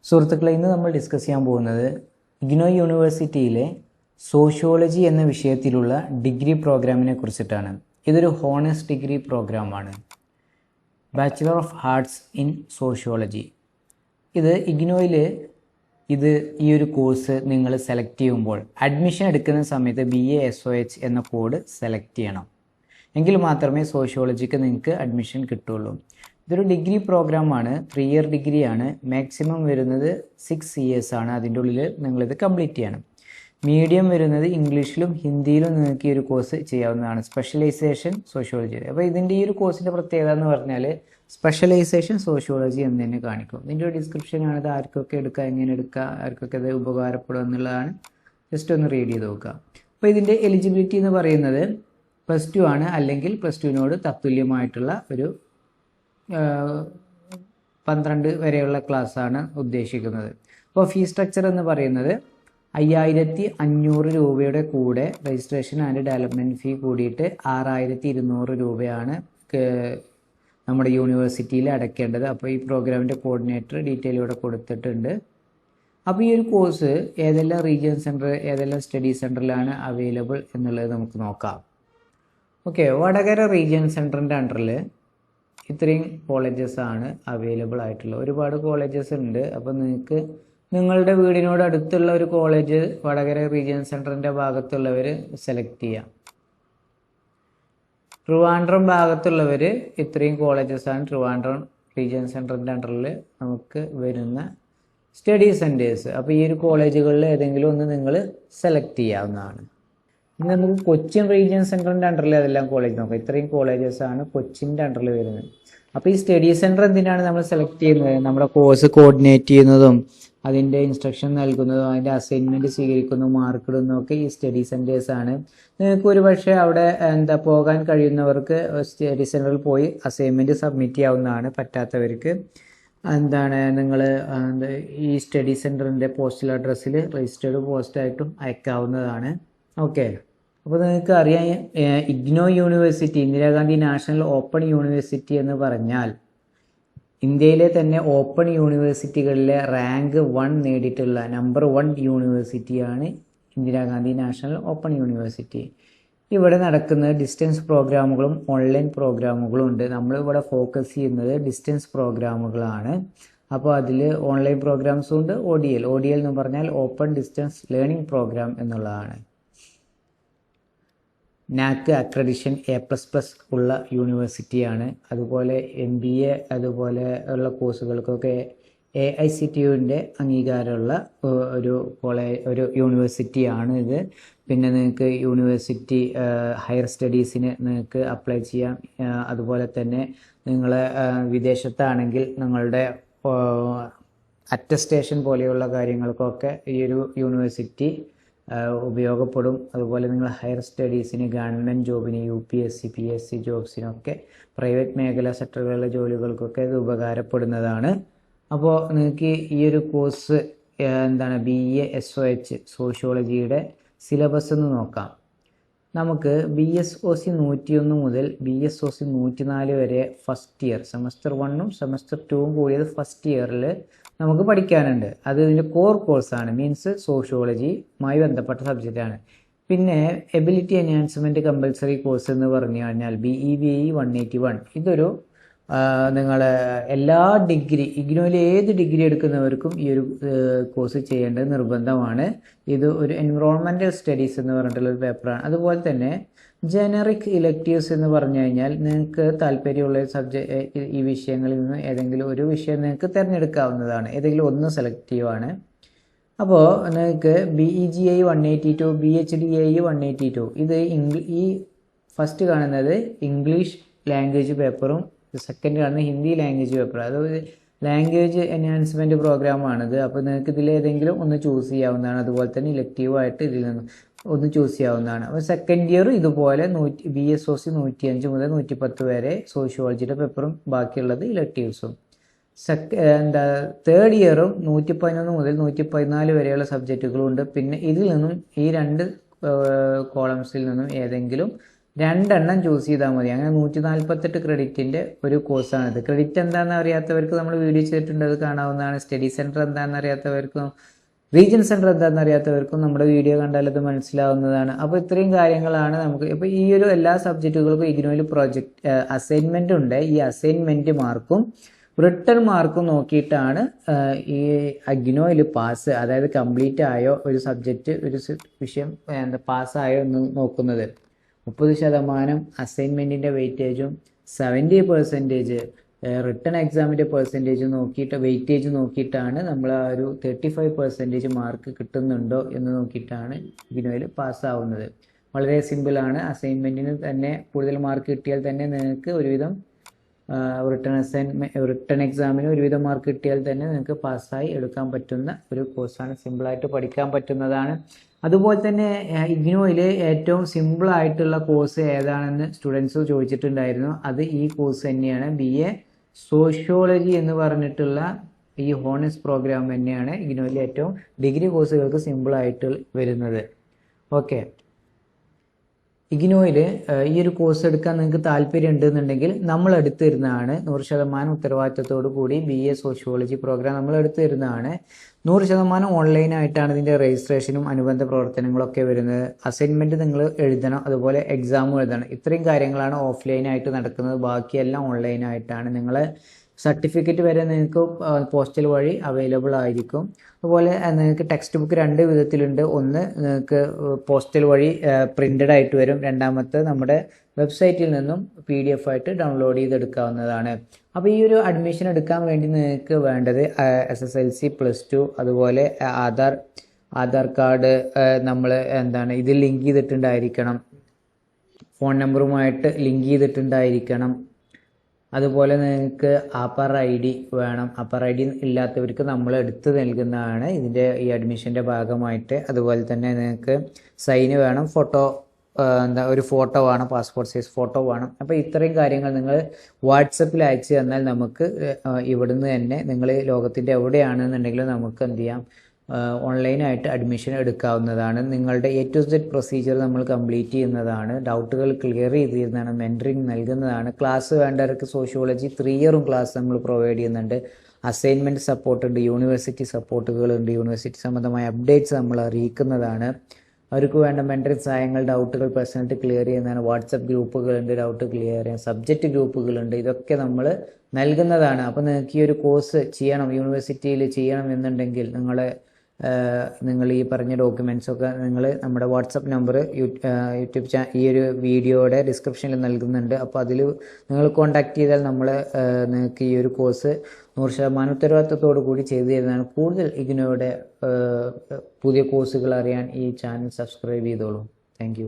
സുഹൃത്തുക്കളെ, ഇന്ന് നമ്മൾ ഡിസ്കസ് ചെയ്യാൻ പോകുന്നത് ഇഗ്നോ യൂണിവേഴ്സിറ്റിയിലെ സോഷ്യോളജി എന്ന വിഷയത്തിലുള്ള ഡിഗ്രി പ്രോഗ്രാമിനെ കുറിച്ചിട്ടാണ്. ഇതൊരു ഹോണേഴ്സ് ഡിഗ്രി പ്രോഗ്രാമാണ്, bachelor of arts in sociology. ഇത് ഇഗ്നോയിൽ ഈ ഒരു കോഴ്സ് നിങ്ങൾ സെലക്ട് ചെയ്യുമ്പോൾ അഡ്മിഷൻ എടുക്കുന്ന സമയത്ത് BASOH എന്ന കോഡ് സെലക്ട് ചെയ്യണം. എങ്കിൽ മാത്രമേ സോഷ്യോളജിക്ക് നിങ്ങൾക്ക് അഡ്മിഷൻ കിട്ടുള്ളൂ. ഇതൊരു ഡിഗ്രി പ്രോഗ്രാമാണ്, 3 ഇയർ ഡിഗ്രിയാണ്. മാക്സിമം വരുന്നത് 6 ഇയേഴ്സ് ആണ്. അതിൻ്റെ ഉള്ളിൽ നിങ്ങളിത് കംപ്ലീറ്റ് ചെയ്യണം. മീഡിയം വരുന്നത് ഇംഗ്ലീഷിലും ഹിന്ദിയിലും നിങ്ങൾക്ക് ഈ ഒരു കോഴ്സ് ചെയ്യാവുന്നതാണ്. Specialisation sociology. അപ്പോൾ ഇതിൻ്റെ ഈ ഒരു കോഴ്സിൻ്റെ പ്രത്യേകത എന്ന് പറഞ്ഞാൽ സ്പെഷ്യലൈസേഷൻ സോഷ്യോളജി എന്ന് തന്നെ കാണിക്കും. ഇതിൻ്റെ ഒരു ഡിസ്ക്രിപ്ഷനാണ്. ഇത് ആർക്കൊക്കെ എടുക്കുക, എങ്ങനെ എടുക്കുക, ആർക്കൊക്കെ ഇത് ഉപകാരപ്പെടുക എന്നുള്ളതാണ്. ജസ്റ്റ് ഒന്ന് റീഡ് ചെയ്ത് നോക്കുക. അപ്പോൾ ഇതിൻ്റെ എലിജിബിലിറ്റി എന്ന് പറയുന്നത് +2 ആണ്, അല്ലെങ്കിൽ +2നോട് തത്തുല്യമായിട്ടുള്ള ഒരു 12 വരെയുള്ള ക്ലാസ്സാണ് ഉദ്ദേശിക്കുന്നത്. അപ്പോൾ ഫീസ് സ്ട്രക്ചർ എന്ന് പറയുന്നത് 5500 രൂപയുടെ കൂടെ രജിസ്ട്രേഷൻ ആൻഡ് ഡെവലപ്മെൻറ്റ് ഫീ കൂടിയിട്ട് 6200 രൂപയാണ് നമ്മുടെ യൂണിവേഴ്സിറ്റിയിൽ അടയ്ക്കേണ്ടത്. അപ്പോൾ ഈ പ്രോഗ്രാമിൻ്റെ കോർഡിനേറ്റർ ഡീറ്റെയിൽ ഇവിടെ കൊടുത്തിട്ടുണ്ട്. അപ്പോൾ ഈ ഒരു കോഴ്സ് ഏതെല്ലാം റീജിയൻ സെൻറ്റർ, ഏതെല്ലാം സ്റ്റഡി സെൻറ്ററിലാണ് അവൈലബിൾ എന്നുള്ളത് നമുക്ക് നോക്കാം. ഓക്കെ, വടകര റീജിയൻ സെൻറ്ററിൻ്റെ അണ്ടറിൽ ഇത്രയും കോളേജസ് ആണ് അവൈലബിൾ ആയിട്ടുള്ളത്. ഒരുപാട് കോളേജസ് ഉണ്ട്. അപ്പോൾ നിങ്ങൾക്ക് നിങ്ങളുടെ വീടിനോട് അടുത്തുള്ള ഒരു കോളേജ് വടകര റീജിയൻ സെൻറ്ററിൻ്റെ ഭാഗത്തുള്ളവർ സെലക്ട് ചെയ്യാം. ട്രിവാൻഡ്രം ഭാഗത്തുള്ളവർ ഇത്രയും കോളേജസാണ് ട്രിവാൻഡ്രം റീജിയൻ സെൻറ്ററിൻ്റെ അണ്ടറിൽ നമുക്ക് വരുന്ന സ്റ്റഡി സെൻറ്റേഴ്സ്. അപ്പോൾ ഈ ഒരു കോളേജുകളിൽ ഏതെങ്കിലും ഒന്ന് നിങ്ങൾ സെലക്ട് ചെയ്യാവുന്നതാണ്. ഇനി നമുക്ക് കൊച്ചിൻ റീജിയൻ സെൻറ്ററിൻ്റെ അണ്ടറിൽ അതെല്ലാം കോളേജ് നോക്കാം. ഇത്രയും കോളേജസാണ് കൊച്ചിൻ്റെ അണ്ടറിൽ വരുന്നത്. അപ്പോൾ ഈ സ്റ്റഡി സെൻറ്റർ എന്തിനാണ് നമ്മൾ സെലക്ട് ചെയ്യുന്നത്? നമ്മുടെ കോഴ്സ് കോർഡിനേറ്റ് ചെയ്യുന്നതും അതിൻ്റെ ഇൻസ്ട്രക്ഷൻ നൽകുന്നതും അതിൻ്റെ അസൈൻമെൻറ്റ് സ്വീകരിക്കുന്നതും മാർക്ക് ഇടുന്നതും ഒക്കെ ഈ സ്റ്റഡി സെൻറ്റേഴ്സാണ്. നിങ്ങൾക്ക് ഒരു പക്ഷേ അവിടെ പോകാൻ കഴിയുന്നവർക്ക് സ്റ്റഡി സെൻറ്ററിൽ പോയി അസൈൻമെൻറ്റ് സബ്മിറ്റ് ചെയ്യാവുന്നതാണ്. പറ്റാത്തവർക്ക് നിങ്ങൾ ഈ സ്റ്റഡി സെൻറ്ററിൻ്റെ പോസ്റ്റൽ അഡ്രസ്സിൽ രജിസ്റ്റേർഡ് പോസ്റ്റായിട്ടും അയക്കാവുന്നതാണ്. ഓക്കെ, അപ്പോൾ നിങ്ങൾക്ക് അറിയാം, IGNOU university, Indira Gandhi national open university എന്ന് പറഞ്ഞാൽ ഇന്ത്യയിലെ തന്നെ ഓപ്പൺ യൂണിവേഴ്സിറ്റികളിലെ റാങ്ക് 1 നേടിയിട്ടുള്ള നമ്പർ 1 യൂണിവേഴ്സിറ്റിയാണ് ഇന്ദിരാഗാന്ധി നാഷണൽ ഓപ്പൺ യൂണിവേഴ്സിറ്റി. ഇവിടെ നടക്കുന്ന ഡിസ്റ്റൻസ് പ്രോഗ്രാമുകളും ഓൺലൈൻ പ്രോഗ്രാമുകളും ഉണ്ട്. നമ്മളിവിടെ ഫോക്കസ് ചെയ്യുന്നത് ഡിസ്റ്റൻസ് പ്രോഗ്രാമുകളാണ്. അപ്പോൾ അതിൽ ഓൺലൈൻ പ്രോഗ്രാംസും ഉണ്ട്. ODL എന്ന് പറഞ്ഞാൽ ഓപ്പൺ ഡിസ്റ്റൻസ് ലേണിംഗ് പ്രോഗ്രാം എന്നുള്ളതാണ്. NAC അക്രഡിഷൻ A++ ഉള്ള യൂണിവേഴ്സിറ്റിയാണ്. അതുപോലെ MBA അതുപോലെ ഉള്ള കോഴ്സുകൾക്കൊക്കെ AICTUവിൻ്റെ അംഗീകാരമുള്ള ഒരു യൂണിവേഴ്സിറ്റിയാണ് ഇത്. പിന്നെ നിങ്ങൾക്ക് യൂണിവേഴ്സിറ്റി ഹയർ സ്റ്റഡീസിന് നിങ്ങൾക്ക് അപ്ലൈ ചെയ്യാം. അതുപോലെ തന്നെ നിങ്ങൾ വിദേശത്താണെങ്കിൽ നിങ്ങളുടെ അറ്റസ്റ്റേഷൻ പോലെയുള്ള കാര്യങ്ങൾക്കൊക്കെ ഈ ഒരു യൂണിവേഴ്സിറ്റി ഉപയോഗപ്പെടും. അതുപോലെ നിങ്ങൾ ഹയർ സ്റ്റഡീസിന്, ഗവൺമെൻറ് ജോബിന്, UPSC PSC ജോബ്സിനൊക്കെ, പ്രൈവറ്റ് മേഖലാ സെക്ടറുകളിലെ ജോലികൾക്കൊക്കെ ഇത് ഉപകാരപ്പെടുന്നതാണ്. അപ്പോൾ നിങ്ങൾക്ക് ഈ ഒരു കോഴ്സ് BASOH സോഷ്യോളജിയുടെ സിലബസ് എന്ന് നോക്കാം. നമുക്ക് BSOC 101 മുതൽ BSOC 104 വരെ ഫസ്റ്റ് ഇയർ, സെമസ്റ്റർ 1ഉം സെമസ്റ്റർ 2ഉം കൂടിയത് ഫസ്റ്റ് ഇയറിൽ നമുക്ക് പഠിക്കാനുണ്ട്. അത് ഇതിൻ്റെ കോർ കോഴ്സാണ്, മീൻസ് സോഷ്യോളജിയുമായി ബന്ധപ്പെട്ട സബ്ജക്റ്റാണ്. പിന്നെ എബിലിറ്റി എൻഹാൻസ്മെൻറ്റ് കമ്പൽസറി കോഴ്സ് എന്ന് പറഞ്ഞു കഴിഞ്ഞാൽ BEVE 181. ഇതൊരു നിങ്ങൾ എല്ലാ ഡിഗ്രി, ഇഗ്നോയിൽ ഏത് ഡിഗ്രി എടുക്കുന്നവർക്കും ഈ ഒരു കോഴ്സ് ചെയ്യേണ്ടത് നിർബന്ധമാണ്. ഇത് ഒരു എൻവിറോൺമെൻറ്റൽ സ്റ്റഡീസ് എന്ന് പറഞ്ഞിട്ടുള്ളൊരു പേപ്പറാണ്. അതുപോലെ തന്നെ ജനറിക് ഇലക്റ്റീവ്സ് എന്ന് പറഞ്ഞു കഴിഞ്ഞാൽ നിങ്ങൾക്ക് താല്പര്യമുള്ള സബ്ജക്റ്റ്, ഈ വിഷയങ്ങളിൽ നിന്ന് ഏതെങ്കിലും ഒരു വിഷയം നിങ്ങൾക്ക് തിരഞ്ഞെടുക്കാവുന്നതാണ്. ഏതെങ്കിലും ഒന്ന് സെലക്റ്റീവാണ്. അപ്പോൾ നിങ്ങൾക്ക് BEGI 182, BHDAE 182. ഇത് ഈ ഫസ്റ്റ് കാണുന്നത് ഇംഗ്ലീഷ് ലാംഗ്വേജ് പേപ്പറും സെക്കൻഡ് കാണുന്നത് ഹിന്ദി ലാംഗ്വേജ് പേപ്പർ. അതായത് ലാംഗ്വേജ് എൻഹാൻസ്മെൻറ്റ് പ്രോഗ്രാമാണിത്. അപ്പോൾ നിങ്ങൾക്ക് ഇതിലേതെങ്കിലും ഒന്ന് ചൂസ് ചെയ്യാവുന്നതാണ്. അതുപോലെ തന്നെ ഇലക്റ്റീവായിട്ട് ഇതിൽ നിന്ന് ഒന്ന് ചൂസ് ചെയ്യാവുന്നതാണ്. അപ്പോൾ സെക്കൻഡ് ഇയർ ഇതുപോലെ BSOC 105 മുതൽ 110 വരെ സോഷ്യോളജിയുടെ പേപ്പറും ബാക്കിയുള്ളത് ഇലക്റ്റീവ്സും. തേർഡ് ഇയറും 111 മുതൽ 114 വരെയുള്ള സബ്ജക്റ്റുകളുണ്ട്. പിന്നെ ഇതിൽ നിന്നും ഈ 2 കോളംസിൽ നിന്നും ഏതെങ്കിലും 2 ചൂസ് ചെയ്താൽ മതി. അങ്ങനെ 148 ക്രെഡിറ്റിൻ്റെ ഒരു കോഴ്സാണിത്. ക്രെഡിറ്റ് എന്താണെന്ന് അറിയാത്തവർക്ക് നമ്മൾ വീഡിയോ ചെയ്തിട്ടുണ്ട്, അത് കാണാവുന്നതാണ്. സ്റ്റഡി സെൻറ്റർ എന്താണെന്ന് അറിയാത്തവർക്കും റീജിയൻ സെൻറ്റർ എന്താണെന്ന് അറിയാത്തവർക്കും നമ്മുടെ വീഡിയോ കണ്ടാൽ അത് മനസ്സിലാവുന്നതാണ്. അപ്പോൾ ഇത്രയും കാര്യങ്ങളാണ് നമുക്ക്. ഇപ്പോൾ ഈ ഒരു എല്ലാ സബ്ജക്റ്റുകൾക്കും ഇഗ്നോയിൽ പ്രോജക്റ്റ് അസൈൻമെൻ്റ് ഉണ്ട്. ഈ അസൈൻമെൻറ്റ് മാർക്കും റിട്ടേൺ മാർക്കും നോക്കിയിട്ടാണ് ഈ ഇഗ്നോയിൽ പാസ്, അതായത് കംപ്ലീറ്റ് ആയോ ഒരു സബ്ജക്റ്റ്, ഒരു വിഷയം പാസ്സായോ എന്ന് നോക്കുന്നത്. 30% അസൈൻമെൻറ്റിൻ്റെ വെയിറ്റേജും 70% റിട്ടേൺ എക്സാമിൻ്റെ വെയിറ്റേജ് നോക്കിയിട്ടാണ് നമ്മൾ ആ ഒരു 35% മാർക്ക് കിട്ടുന്നുണ്ടോ എന്ന് നോക്കിയിട്ടാണ് ഇഗ്നോയിൽ പാസ്സാവുന്നത്. വളരെ സിമ്പിളാണ്. അസൈൻമെൻറ്റിന് തന്നെ കൂടുതൽ മാർക്ക് കിട്ടിയാൽ തന്നെ നിങ്ങൾക്ക് ഒരുവിധം റിട്ടേൺ എക്സാമിന് ഒരുവിധം മാർക്ക് കിട്ടിയാൽ തന്നെ നിങ്ങൾക്ക് പാസ്സായി എടുക്കാൻ പറ്റുന്ന ഒരു കോഴ്സാണ്. സിമ്പിളായിട്ട് പഠിക്കാൻ പറ്റുന്നതാണ്. അതുപോലെ തന്നെ ഇഗ്നോയിൽ ഏറ്റവും സിമ്പിളായിട്ടുള്ള കോഴ്സ് ഏതാണെന്ന് സ്റ്റുഡൻസ് ചോദിച്ചിട്ടുണ്ടായിരുന്നു. അത് ഈ കോഴ്സ് തന്നെയാണ്. BA സോഷ്യോളജി എന്ന് പറഞ്ഞിട്ടുള്ള ഈ ഹോണേഴ്സ് പ്രോഗ്രാം തന്നെയാണ് ഇഗ്നോയിൽ ഏറ്റവും ഡിഗ്രി കോഴ്സുകൾക്ക് സിമ്പിളായിട്ട് വരുന്നത്. ഓക്കെ, ഇഗ്നോയിൽ ഈ ഒരു കോഴ്സ് എടുക്കാൻ നിങ്ങൾക്ക് താല്പര്യം ഉണ്ടെന്നുണ്ടെങ്കിൽ നമ്മൾ എടുത്തു തരുന്നതാണ്. 100% ഉത്തരവാദിത്തത്തോടു കൂടി BA സോഷ്യോളജി പ്രോഗ്രാം നമ്മൾ എടുത്തു തരുന്നതാണ്. 100% ഓൺലൈനായിട്ടാണ് ഇതിൻ്റെ രജിസ്ട്രേഷനും അനുബന്ധ പ്രവർത്തനങ്ങളൊക്കെ വരുന്നത്. അസൈൻമെൻറ്റ് നിങ്ങൾ എഴുതണം, അതുപോലെ എക്സാമും എഴുതണം. ഇത്രയും കാര്യങ്ങളാണ് ഓഫ്ലൈനായിട്ട് നടക്കുന്നത്. ബാക്കിയെല്ലാം ഓൺലൈനായിട്ടാണ്. നിങ്ങളെ സർട്ടിഫിക്കറ്റ് വരെ നിങ്ങൾക്ക് പോസ്റ്റൽ വഴി അവൈലബിൾ ആയിരിക്കും. അതുപോലെ നിങ്ങൾക്ക് ടെക്സ്റ്റ് ബുക്ക് 2 വിധത്തിലുണ്ട്. ഒന്ന് നിങ്ങൾക്ക് പോസ്റ്റൽ വഴി പ്രിൻ്റഡ് ആയിട്ട് വരും. രണ്ടാമത്തെ നമ്മുടെ വെബ്സൈറ്റിൽ നിന്നും PDF ആയിട്ട് ഡൗൺലോഡ് ചെയ്തെടുക്കാവുന്നതാണ്. അപ്പോൾ ഈ ഒരു അഡ്മിഷൻ എടുക്കാൻ വേണ്ടി നിങ്ങൾക്ക് വേണ്ടത് SSLC +2, അതുപോലെ ആധാർ കാർഡ് നമ്മൾ ഇതിൽ ലിങ്ക് ചെയ്തിട്ടുണ്ടായിരിക്കണം, ഫോൺ നമ്പറുമായിട്ട് ലിങ്ക് ചെയ്തിട്ടുണ്ടായിരിക്കണം. അതുപോലെ നിങ്ങൾക്ക് APAR ID വേണം. APAR ID ഇല്ലാത്തവർക്ക് നമ്മൾ എടുത്ത് നൽകുന്നതാണ് ഇതിൻ്റെ ഈ അഡ്മിഷൻ്റെ ഭാഗമായിട്ട്. അതുപോലെ തന്നെ നിങ്ങൾക്ക് സൈന് വേണം, ഒരു ഫോട്ടോ വേണം, പാസ്പോർട്ട് സൈസ് ഫോട്ടോ വേണം. അപ്പോൾ ഇത്രയും കാര്യങ്ങൾ നിങ്ങൾ വാട്സപ്പിൽ അയച്ചു തന്നാൽ നമുക്ക് ഇവിടുന്ന് തന്നെ നിങ്ങൾ ലോകത്തിൻ്റെ എവിടെയാണെന്നുണ്ടെങ്കിലും നമുക്ക് എന്ത് ചെയ്യാം, ഓൺലൈനായിട്ട് അഡ്മിഷൻ എടുക്കാവുന്നതാണ്. നിങ്ങളുടെ A to Z പ്രൊസീജിയർ നമ്മൾ കംപ്ലീറ്റ് ചെയ്യുന്നതാണ്. ഡൗട്ടുകൾ ക്ലിയർ ചെയ്ത് തരുന്നതാണ്. മെൻറ്ററിങ് നൽകുന്നതാണ്. ക്ലാസ് വേണ്ടവർക്ക് സോഷ്യോളജി 3 ഇയറും ക്ലാസ് നമ്മൾ പ്രൊവൈഡ് ചെയ്യുന്നുണ്ട്. അസൈൻമെൻറ്റ് സപ്പോർട്ടുണ്ട്, യൂണിവേഴ്സിറ്റി സപ്പോർട്ടുകളുണ്ട്, യൂണിവേഴ്സിറ്റി സംബന്ധമായ അപ്ഡേറ്റ്സ് നമ്മൾ അറിയിക്കുന്നതാണ്. അവർക്ക് വേണ്ട മെൻറ്ററിങ് സഹായങ്ങൾ, ഡൗട്ടുകൾ പേഴ്സണാലിറ്റി ക്ലിയർ ചെയ്യുന്നതാണ്. വാട്സപ്പ് ഗ്രൂപ്പുകളുണ്ട്, ഡൗട്ട് ക്ലിയർ ചെയ്യാൻ സബ്ജക്റ്റ് ഗ്രൂപ്പുകളുണ്ട്. ഇതൊക്കെ നമ്മൾ നൽകുന്നതാണ്. അപ്പോൾ നിങ്ങൾക്ക് ഈ ഒരു കോഴ്സ് ചെയ്യണം, യൂണിവേഴ്സിറ്റിയിൽ ചെയ്യണം എന്നുണ്ടെങ്കിൽ നിങ്ങൾ ഈ പറഞ്ഞ ഡോക്യുമെൻറ്റ്സൊക്കെ നിങ്ങൾ നമ്മുടെ വാട്സപ്പ് നമ്പർ യൂട്യൂബ് ഈ ഒരു വീഡിയോയുടെ ഡിസ്ക്രിപ്ഷനിൽ നൽകുന്നുണ്ട്. അപ്പോൾ അതിൽ നിങ്ങൾ കോൺടാക്റ്റ് ചെയ്താൽ നിങ്ങൾക്ക് ഈ ഒരു കോഴ്സ് 100% ഉത്തരവാദിത്തത്തോടു കൂടി ചെയ്തു തരുന്നതാണ്. കൂടുതൽ ഇഗ്നോയുടെ പുതിയ കോഴ്സുകൾ അറിയാൻ ഈ ചാനൽ സബ്സ്ക്രൈബ് ചെയ്തോളൂ. താങ്ക്